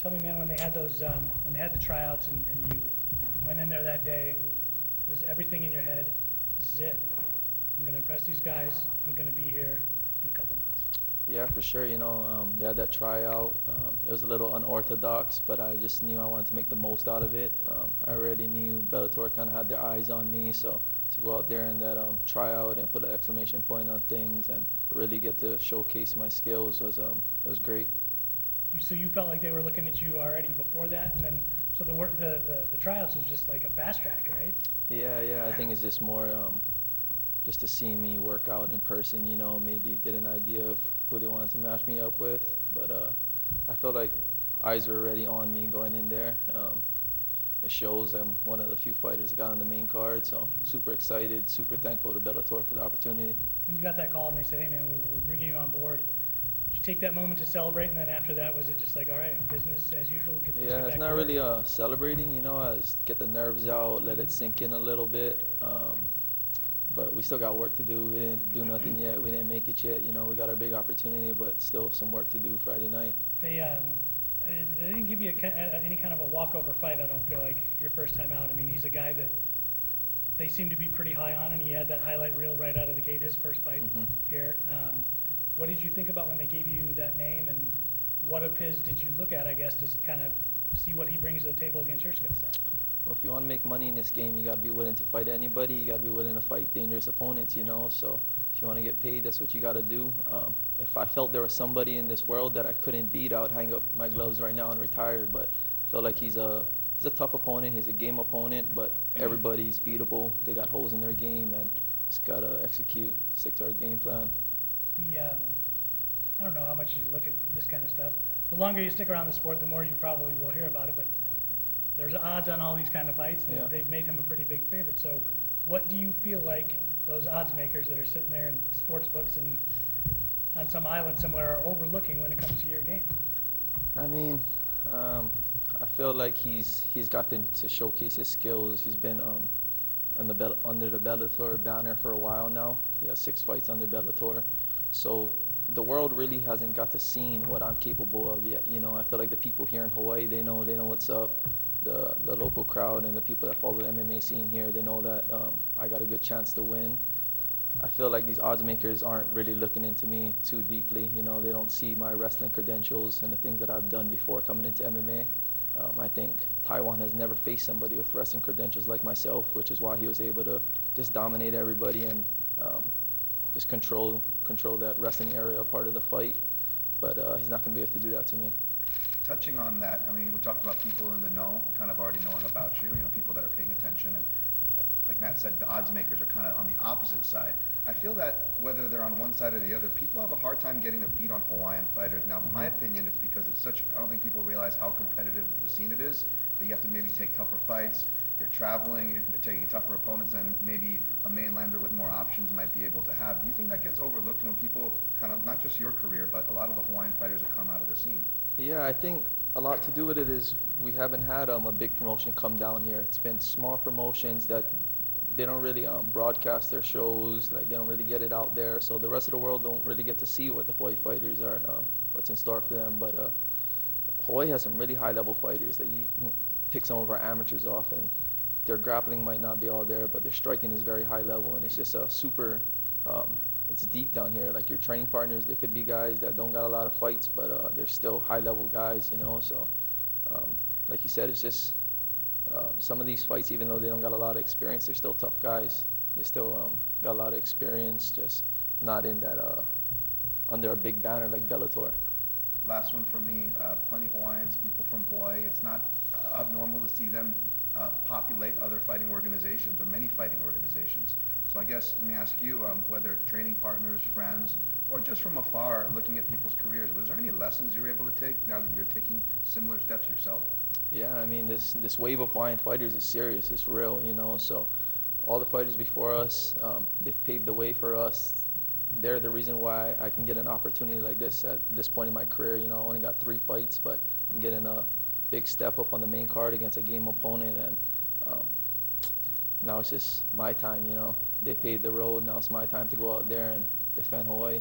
Tell me, man, when they had those, when they had the tryouts and you went in there that day, was everything in your head, this is it? I'm going to impress these guys. I'm going to be here in a couple months. Yeah, for sure. They had that tryout. It was a little unorthodox, but I just knew I wanted to make the most out of it. I already knew Bellator kind of had their eyes on me, so to go out there in that tryout and put an exclamation point on things and really get to showcase my skills was great. So you felt like they were looking at you already before that, and then so the tryouts was just like a fast track, right? Yeah. I think it's just more just to see me work out in person, maybe get an idea of who they wanted to match me up with. But I felt like eyes were already on me going in there. It shows I'm one of the few fighters that got on the main card, so super excited, super thankful to Bellator for the opportunity. When you got that call and they said, hey man, we're bringing you on board, did you take that moment to celebrate, and then after that, was it just like, all right, business as usual? Yeah, it's not really celebrating, I just get the nerves out, let it sink in a little bit. But we still got work to do. We didn't do nothing yet. We didn't make it yet. We got our big opportunity, but still some work to do Friday night. They didn't give you any kind of a walkover fight, I don't feel like, your first time out. I mean, he's a guy that they seem to be pretty high on, and he had that highlight reel right out of the gate, his first fight here. What did you think about when they gave you that name, and what of his did you look at, I guess, to kind of see what he brings to the table against your skill set? Well, if you want to make money in this game, you got to be willing to fight anybody. You got to be willing to fight dangerous opponents, So if you want to get paid, that's what you got to do. If I felt there was somebody in this world that I couldn't beat, I would hang up my gloves right now and retire. But I feel like he's a tough opponent. He's a game opponent, but everybody's beatable. They got holes in their game, and just got to execute, stick to our game plan. I don't know how much you look at this kind of stuff. The longer you stick around the sport, the more you probably will hear about it. But there's odds on all these kind of fights, and they've made him a pretty big favorite. So what do you feel like those odds makers that are sitting there in sports books and on some island somewhere are overlooking when it comes to your game? I mean, I feel like he's gotten to showcase his skills. He's been under the Bellator banner for a while now. He has 6 fights under Bellator. So the world really hasn't got to see what I'm capable of yet. I feel like the people here in Hawaii, they know what's up. The local crowd and the people that follow the MMA scene here, they know that I got a good chance to win. I feel like these odds makers aren't really looking into me too deeply. They don't see my wrestling credentials and the things that I've done before coming into MMA. I think Taiwan has never faced somebody with wrestling credentials like myself, which is why he was able to just dominate everybody and just control that wrestling area part of the fight. But he's not going to be able to do that to me. Touching on that, I mean, we talked about people in the know, kind of already knowing about you, people that are paying attention. And like Matt said, the odds makers are kind of on the opposite side. I feel that whether they're on one side or the other, people have a hard time getting a beat on Hawaiian fighters. Now, in my opinion, it's because it's I don't think people realize how competitive the scene it is, that you have to maybe take tougher fights. You're traveling, you're taking tougher opponents than maybe a mainlander with more options might be able to have. Do you think that gets overlooked when people kind of, not just your career, but a lot of the Hawaiian fighters that come out of the scene? Yeah, I think a lot to do with it is we haven't had a big promotion come down here. It's been small promotions that they don't really broadcast their shows, like they don't really get it out there. So the rest of the world don't really get to see what the Hawaii fighters are, what's in store for them. But Hawaii has some really high-level fighters that you can pick some of our amateurs off, and their grappling might not be all there, but their striking is very high level, and it's just a super. It's deep down here. Like your training partners, they could be guys that don't got a lot of fights, but they're still high-level guys, So, like you said, it's just some of these fights, even though they don't got a lot of experience, they're still tough guys. They still got a lot of experience, just not in that under a big banner like Bellator. Last one for me. Plenty Hawaiians, people from Hawaii. It's not abnormal to see them populate other fighting organizations or many fighting organizations. So I guess let me ask you, whether it's training partners, friends, or just from afar looking at people's careers, was there any lessons you were able to take now that you're taking similar steps yourself? Yeah, I mean, this wave of Hawaiian fighters is serious. It's real, So all the fighters before us, they've paved the way for us. They're the reason why I can get an opportunity like this at this point in my career. I only got 3 fights, but I'm getting a big step up on the main card against a game opponent, and now it's just my time, They paved the road. Now it's my time to go out there and defend Hawaii.